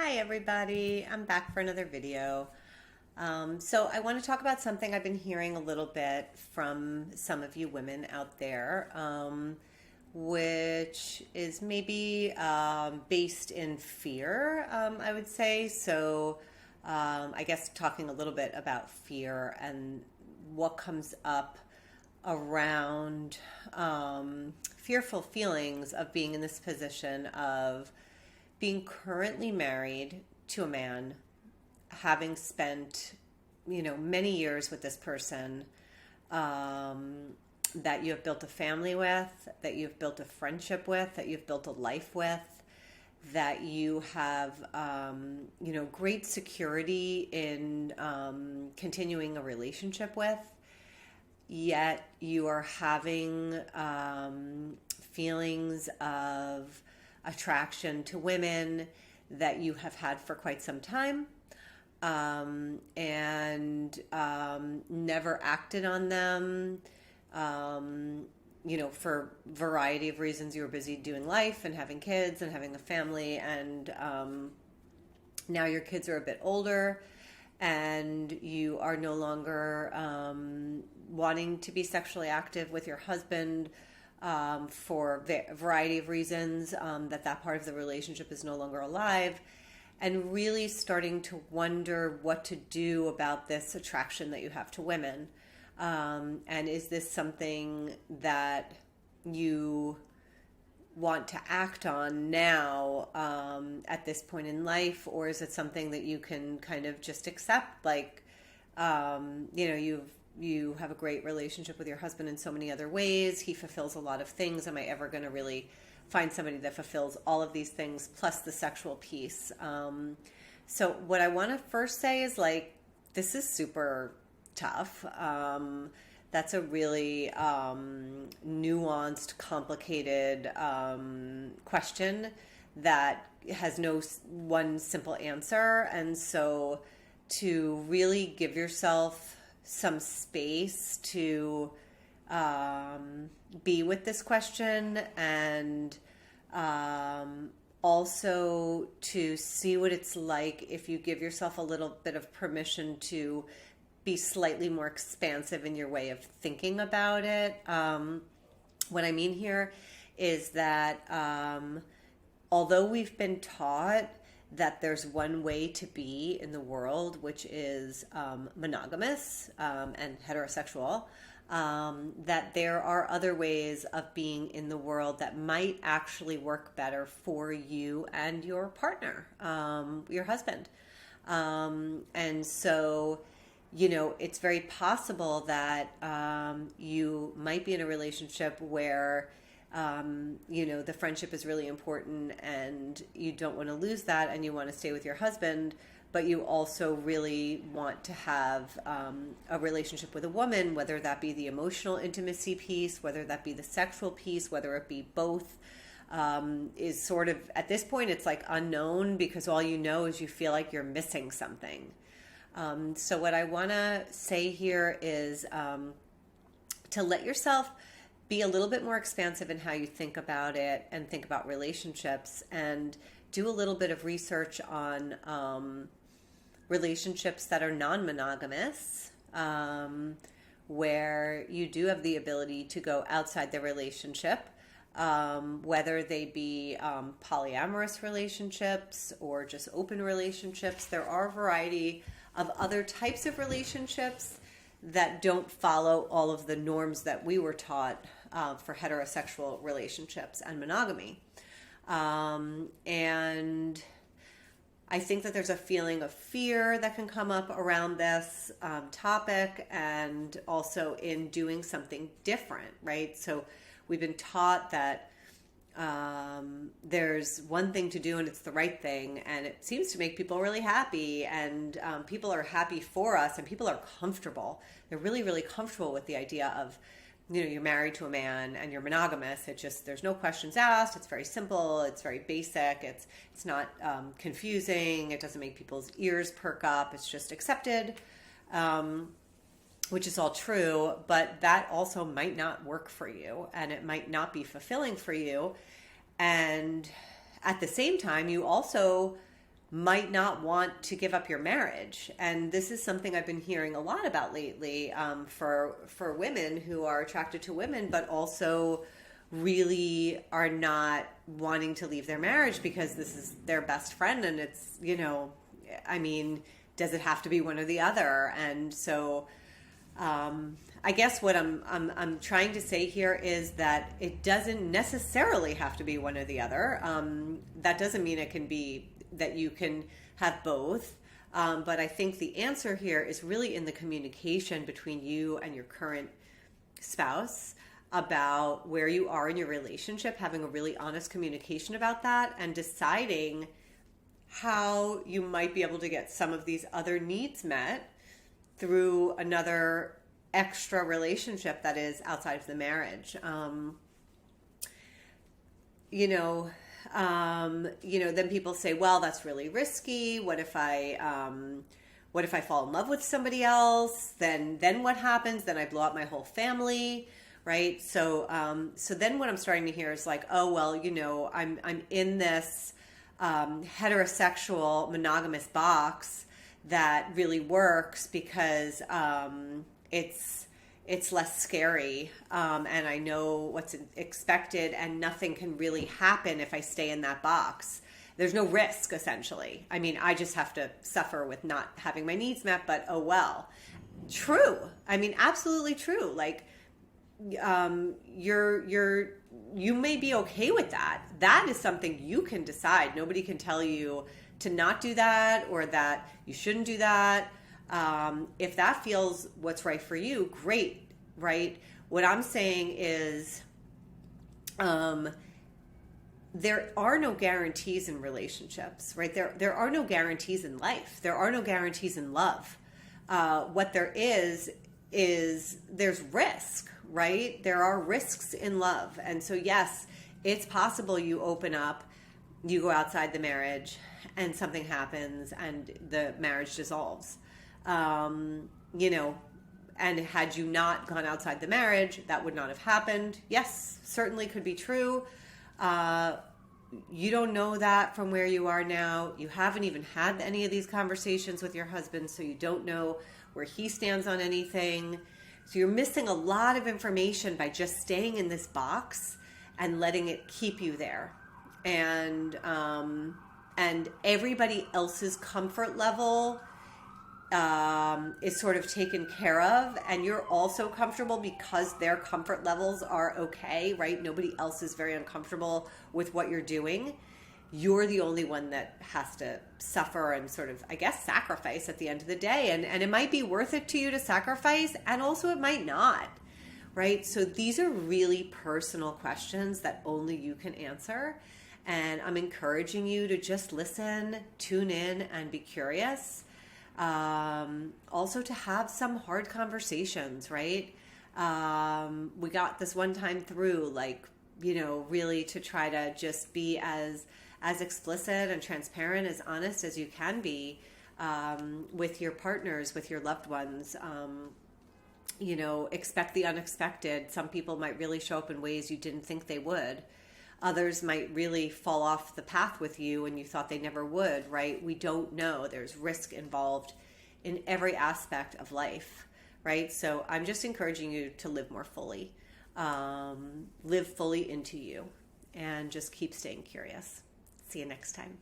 Hi everybody, I'm back for another video. So I want to talk about something I've been hearing a little bit from some of you women out there, which is maybe based in fear, I would say. I guess talking a little bit about fear and what comes up around fearful feelings of being in this position of being currently married to a man, having spent, many years with this person, that you have built a family with, that you've built a friendship with, that you've built a life with, that you have, great security in continuing a relationship with, yet you are having feelings of attraction to women that you have had for quite some time, and never acted on them, for a variety of reasons. You were busy doing life and having kids and having a family, and now your kids are a bit older and you are no longer wanting to be sexually active with your husband, for a variety of reasons, that part of the relationship is no longer alive, and really starting to wonder what to do about this attraction that you have to women. And is this something that you want to act on now, at this point in life, or is it something that you can kind of just accept? Like, you have a great relationship with your husband in so many other ways. He fulfills a lot of things. Am I ever going to really find somebody that fulfills all of these things plus the sexual piece? So what I want to first say is, like, this is super tough. That's a really nuanced, complicated question that has no one simple answer. And so to really give yourself some space to be with this question, and also to see what it's like if you give yourself a little bit of permission to be slightly more expansive in your way of thinking about it. What I mean here is that although we've been taught that there's one way to be in the world, which is monogamous and heterosexual, that there are other ways of being in the world that might actually work better for you and your partner, your husband. And so, it's very possible that you might be in a relationship where the friendship is really important and you don't want to lose that and you want to stay with your husband, but you also really want to have a relationship with a woman, whether that be the emotional intimacy piece, whether that be the sexual piece, whether it be both, is sort of, at this point, it's like unknown, because all you know is you feel like you're missing something. So what I want to say here is to let yourself be a little bit more expansive in how you think about it and think about relationships, and do a little bit of research on relationships that are non-monogamous, where you do have the ability to go outside the relationship, whether they be polyamorous relationships or just open relationships. There are a variety of other types of relationships that don't follow all of the norms that we were taught for heterosexual relationships and monogamy. And I think that there's a feeling of fear that can come up around this topic, and also in doing something different, right? So we've been taught that there's one thing to do and it's the right thing, and it seems to make people really happy, and people are happy for us, and people are comfortable. They're really, really comfortable with the idea of, you're married to a man and you're monogamous. It just, there's no questions asked. It's very simple. It's very basic. It's not confusing. It doesn't make people's ears perk up. It's just accepted, which is all true, but that also might not work for you, and it might not be fulfilling for you. And at the same time, you also might not want to give up your marriage. And this is something I've been hearing a lot about lately, for women who are attracted to women, but also really are not wanting to leave their marriage because this is their best friend. And it's, I mean, does it have to be one or the other? And so, I guess what I'm trying to say here is that it doesn't necessarily have to be one or the other. That doesn't mean it can be that you can have both. But I think the answer here is really in the communication between you and your current spouse about where you are in your relationship, having a really honest communication about that, and deciding how you might be able to get some of these other needs met through another extra relationship that is outside of the marriage. Then people say, well, that's really risky. What if I fall in love with somebody else? Then what happens? Then I blow up my whole family, right? So then what I'm starting to hear is like, oh, well, I'm in this heterosexual monogamous box that really works because it's less scary, and I know what's expected, and nothing can really happen if I stay in that box. There's no risk, essentially. I mean, I just have to suffer with not having my needs met, but oh well. True. I mean, absolutely true. Like, you may be okay with that. That is something you can decide. Nobody can tell you to not do that or that you shouldn't do that. If that feels what's right for you, great, right? What I'm saying is, there are no guarantees in relationships, right? There are no guarantees in life. There are no guarantees in love. What there is there's risk, right? There are risks in love. And so, yes, it's possible you open up, you go outside the marriage, and something happens and the marriage dissolves. And had you not gone outside the marriage, that would not have happened. Yes, certainly could be true. You don't know that from where you are now. You haven't even had any of these conversations with your husband, so you don't know where he stands on anything. So you're missing a lot of information by just staying in this box and letting it keep you there. And everybody else's comfort level is sort of taken care of, and you're also comfortable because their comfort levels are okay, right? Nobody else is very uncomfortable with what you're doing. You're the only one that has to suffer and sort of, I guess, sacrifice at the end of the day. And it might be worth it to you to sacrifice, and also it might not, right? So these are really personal questions that only you can answer. And I'm encouraging you to just listen, tune in, and be curious. Also to have some hard conversations, right? We got this one time through, like, really to try to just be as explicit and transparent, as honest as you can be, with your partners, with your loved ones. Expect the unexpected. Some people might really show up in ways you didn't think they would. Others might really fall off the path with you and you thought they never would, right? We don't know. There's risk involved in every aspect of life, right? So I'm just encouraging you to live more fully, live fully into you, and just keep staying curious. See you next time.